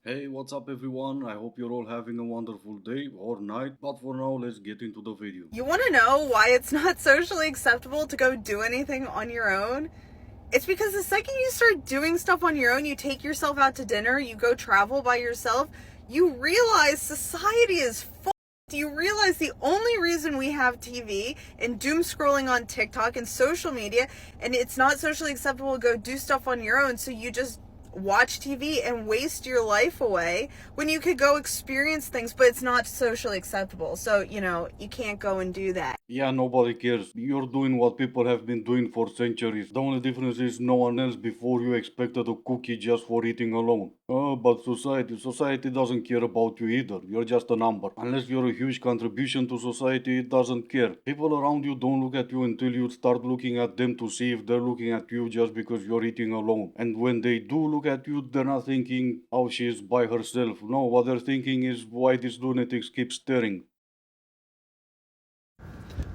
Hey, what's up everyone? I hope you're all having a wonderful day or night, but for now, let's get into the video. You want to know why it's not socially acceptable to go do anything on your own? It's because the second you start doing stuff on your own, you take yourself out to dinner, you go travel by yourself, you realize society is fucked. You realize the only reason we have TV and doom scrolling on TikTok and social media, and it's not socially acceptable to go do stuff on your own, so you just watch TV and waste your life away when you could go experience things, but it's not socially acceptable. So, you can't go and do that. Yeah, nobody cares. You're doing what people have been doing for centuries. The only difference is no one else before you expected a cookie just for eating alone. But society doesn't care about you either. You're just a number. Unless you're a huge contribution to society, it doesn't care. People around you don't look at you until you start looking at them to see if they're looking at you just because you're eating alone. And when they do look at you, they're not thinking how she's by herself. No, what they're thinking is why these lunatics keep staring.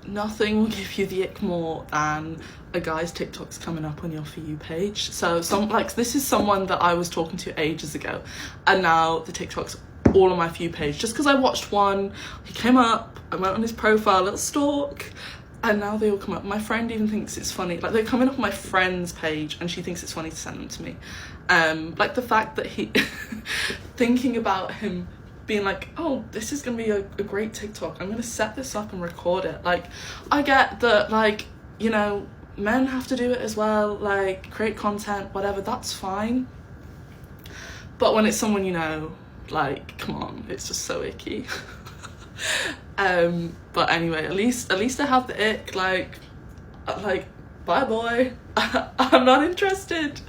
Nothing will give you the ick more than a guy's TikToks coming up on your For You page. So this is someone that I was talking to ages ago, and now the TikToks all on my For You page just because I watched one. He came up, I went on his profile, little stalk, and now they all come up. My friend even thinks it's funny. Like, they're coming up on my friend's page and she thinks it's funny to send them to me. Like the fact that he thinking about him being like, oh, this is gonna be a great TikTok, I'm gonna set this up and record it. Like, I get that, like, men have to do it as well, like, create content, whatever, that's fine. But when it's someone like, come on, it's just so icky. But anyway, at least I have the ick, like, bye boy. I'm not interested.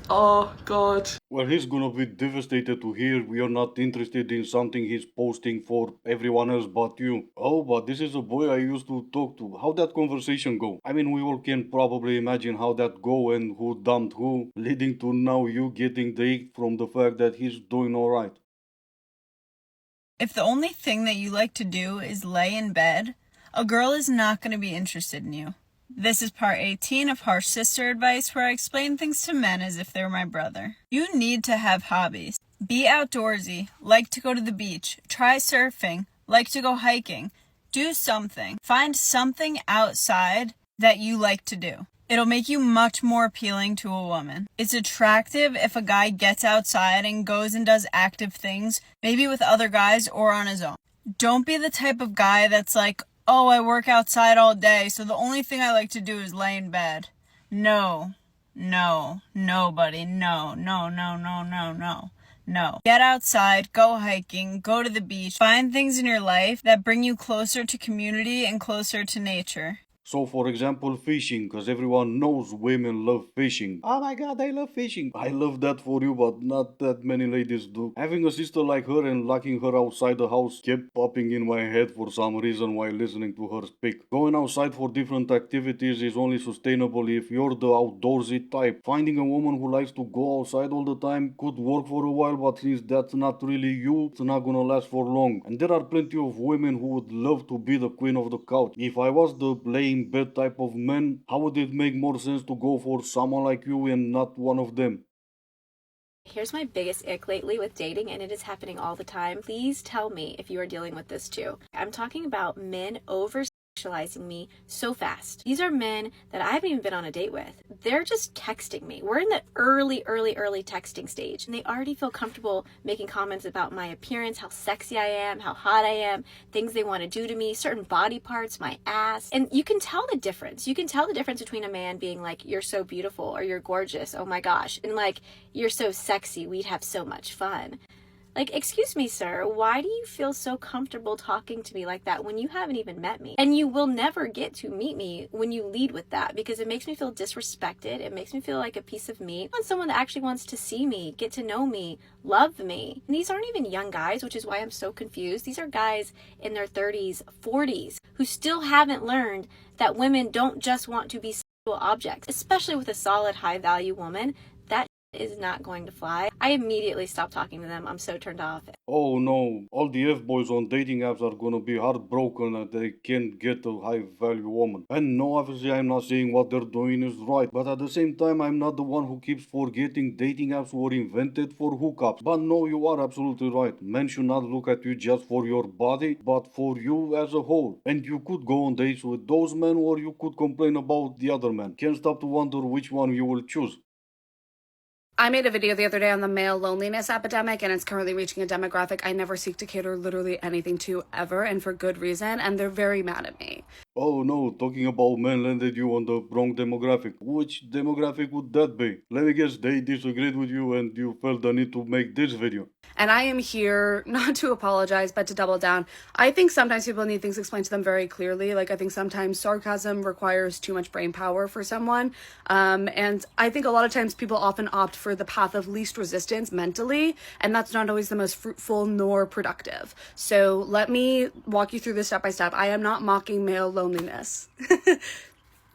Oh god. Well, he's gonna be devastated to hear we are not interested in something he's posting for everyone else but you. Oh, but this is a boy I used to talk to. How'd that conversation go? I mean, we all can probably imagine how that go and who dumped who, leading to now you getting the ick from the fact that he's doing alright. If the only thing that you like to do is lay in bed, a girl is not going to be interested in you. This is part 18 of Harsh Sister Advice, where I explain things to men as if they're my brother. You need to have hobbies. Be outdoorsy, like to go to the beach, try surfing, like to go hiking. Do something. Find something outside that you like to do. It'll make you much more appealing to a woman. It's attractive if a guy gets outside and goes and does active things, maybe with other guys or on his own. Don't be the type of guy that's like, oh, I work outside all day, so the only thing I like to do is lay in bed. No, buddy, no. Get outside, go hiking, go to the beach, find things in your life that bring you closer to community and closer to nature. So, for example, fishing, because everyone knows women love fishing. Oh my god, I love fishing. I love that for you, but not that many ladies do. Having a sister like her and locking her outside the house kept popping in my head for some reason while listening to her speak. Going outside for different activities is only sustainable if you're the outdoorsy type. Finding a woman who likes to go outside all the time could work for a while, but since that's not really you, it's not gonna last for long. And there are plenty of women who would love to be the queen of the couch. If I was the laying bed type of man, how would it make more sense to go for someone like you and not one of them? Here's my biggest ick lately with dating, and it is happening all the time. Please tell me if you are dealing with this too. I'm talking about men over socializing me so fast. These are men that I haven't even been on a date with. They're just texting me. We're in the early texting stage, and they already feel comfortable making comments about my appearance, how sexy I am, how hot I am, things they want to do to me, certain body parts, my ass. And you can tell the difference. You can tell the difference between a man being like, you're so beautiful, or you're gorgeous, oh my gosh, and like, you're so sexy, we'd have so much fun. Like, excuse me, sir, why do you feel so comfortable talking to me like that when you haven't even met me? And you will never get to meet me when you lead with that, because it makes me feel disrespected. It makes me feel like a piece of meat. I want someone that actually wants to see me, get to know me, love me. And these aren't even young guys, which is why I'm so confused. These are guys in their 30s, 40s, who still haven't learned that women don't just want to be sexual objects, especially with a solid, high-value woman. That is not going to fly. I immediately stopped talking to them. I'm so turned off. Oh no, all the F-boys on dating apps are gonna be heartbroken that they can't get a high-value woman. And no, obviously I'm not saying what they're doing is right, but at the same time I'm not the one who keeps forgetting dating apps were invented for hookups. But no, you are absolutely right. Men should not look at you just for your body, but for you as a whole. And you could go on dates with those men or you could complain about the other men. Can't stop to wonder which one you will choose. I made a video the other day on the male loneliness epidemic, and it's currently reaching a demographic I never seek to cater literally anything to ever, and for good reason, and they're very mad at me. Oh no, talking about men landed you on the wrong demographic. Which demographic would that be? Let me guess, they disagreed with you and you felt the need to make this video. And I am here not to apologize, but to double down. I think sometimes people need things explained to them very clearly. Like, I think sometimes sarcasm requires too much brain power for someone. And I think a lot of times people often opt for the path of least resistance mentally, and that's not always the most fruitful nor productive. So let me walk you through this step by step. I am not mocking male loneliness.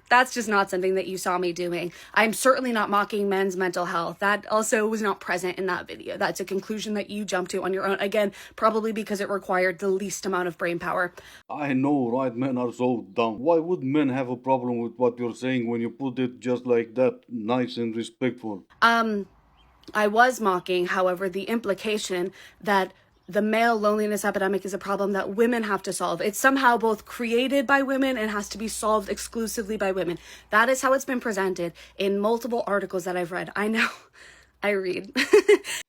That's just not something that you saw me doing. I'm certainly not mocking men's mental health. That also was not present in that video. That's a conclusion that you jumped to on your own. Again, probably because it required the least amount of brain power. I know, right? Men are so dumb. Why would men have a problem with what you're saying when you put it just like that, nice and respectful? I was mocking, however, the implication that the male loneliness epidemic is a problem that women have to solve. It's somehow both created by women and has to be solved exclusively by women. That is how it's been presented in multiple articles that I've read. I know. I read.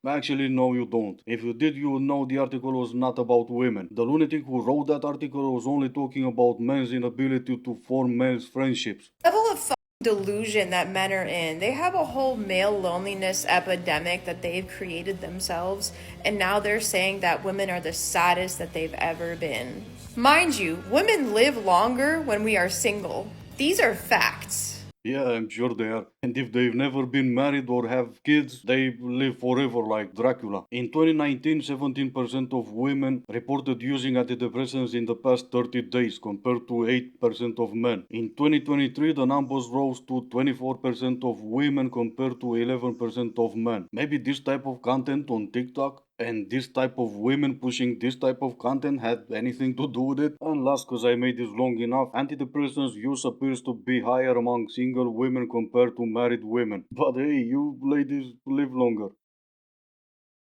Actually, no, you don't. If you did, you would know the article was not about women. The lunatic who wrote that article was only talking about men's inability to form men's friendships. Level of delusion that men are in. They have a whole male loneliness epidemic that they've created themselves, and now they're saying that women are the saddest that they've ever been. Mind you, women live longer when we are single. These are facts. Yeah, I'm sure they are. And if they've never been married or have kids, they live forever like Dracula. In 2019, 17% of women reported using antidepressants in the past 30 days compared to 8% of men. In 2023, the numbers rose to 24% of women compared to 11% of men. Maybe this type of content on TikTok and this type of women pushing this type of content had anything to do with it? And last, cause I made this long enough, antidepressants use appears to be higher among single women compared to married women. But hey, you ladies live longer.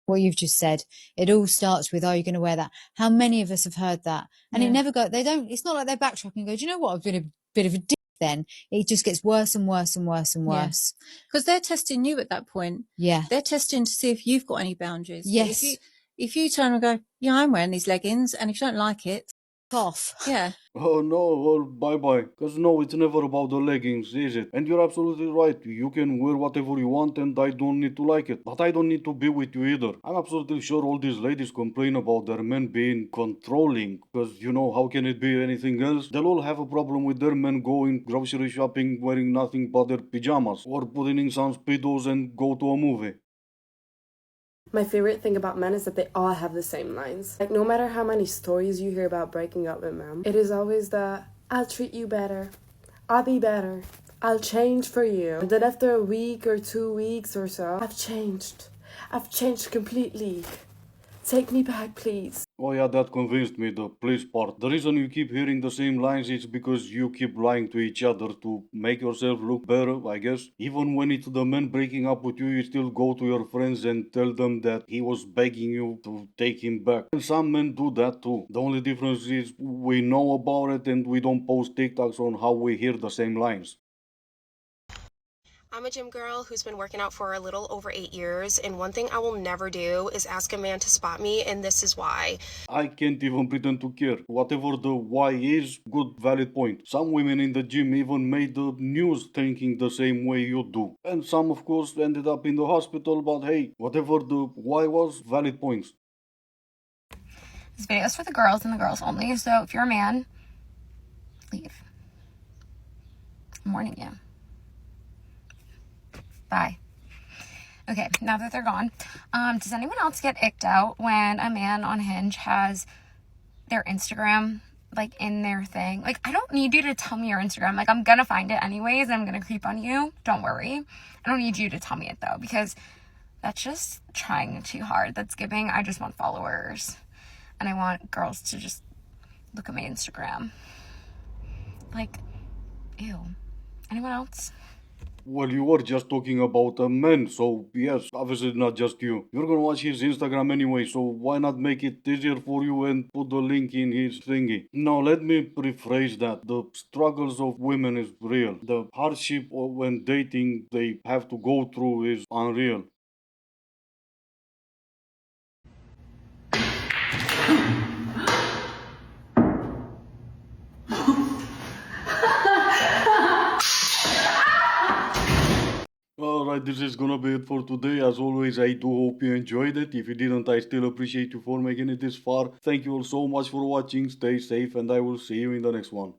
What you've just said, it all starts with, are you going to wear that? How many of us have heard that? And it never go, they don't, it's not like they backtrack and go, do you know what? I've been a bit of a dick then. It just gets worse and worse and worse and worse. Because they're testing you at that point. Yeah. They're testing to see if you've got any boundaries. Yes. If you turn and go, yeah, I'm wearing these leggings, and if you don't like it, Off. yeah. Oh no, well, bye-bye. Cause no, it's never about the leggings, is it? And you're absolutely right. You can wear whatever you want and I don't need to like it. But I don't need to be with you either. I'm absolutely sure all these ladies complain about their men being controlling. Cause you know, how can it be anything else? They'll all have a problem with their men going grocery shopping wearing nothing but their pajamas. Or putting in some speedos and go to a movie. My favorite thing about men is that they all have the same lines. Like, no matter how many stories you hear about breaking up with men, it is always the, I'll treat you better, I'll be better, I'll change for you. And then after a week or 2 weeks or so, I've changed completely. Take me back, please. Oh yeah, that convinced me, the please part. The reason you keep hearing the same lines is because you keep lying to each other to make yourself look better, I guess. Even when it's the man breaking up with you, you still go to your friends and tell them that he was begging you to take him back. And some men do that too. The only difference is we know about it and we don't post TikToks on how we hear the same lines. I'm a gym girl who's been working out for a little over 8 years, and one thing I will never do is ask a man to spot me, and this is why. I can't even pretend to care. Whatever the why is, good valid point. Some women in the gym even made the news thinking the same way you do. And some of course ended up in the hospital, but hey, whatever the why was, valid points. This video is for the girls and the girls only, so if you're a man, leave. I'm warning you. Bye. Okay, now that they're gone, does anyone else get icked out when a man on Hinge has their Instagram, like, in their thing? Like, I don't need you to tell me your Instagram. Like, I'm gonna find it anyways, and I'm gonna creep on you. Don't worry. I don't need you to tell me it, though, because That's just trying too hard. That's giving, I just want followers. And I want girls to just look at my Instagram. Like, ew. Anyone else? Well, you were just talking about a man, so yes, obviously not just you. You're gonna watch his Instagram anyway, so why not make it easier for you and put the link in his thingy? Now, let me rephrase that. The struggles of women is real. The hardship when dating they have to go through is unreal. Alright, this is gonna be it for today. As always, I do hope you enjoyed it. If you didn't, I still appreciate you for making it this far. Thank you all so much for watching. Stay safe, and I will see you in the next one.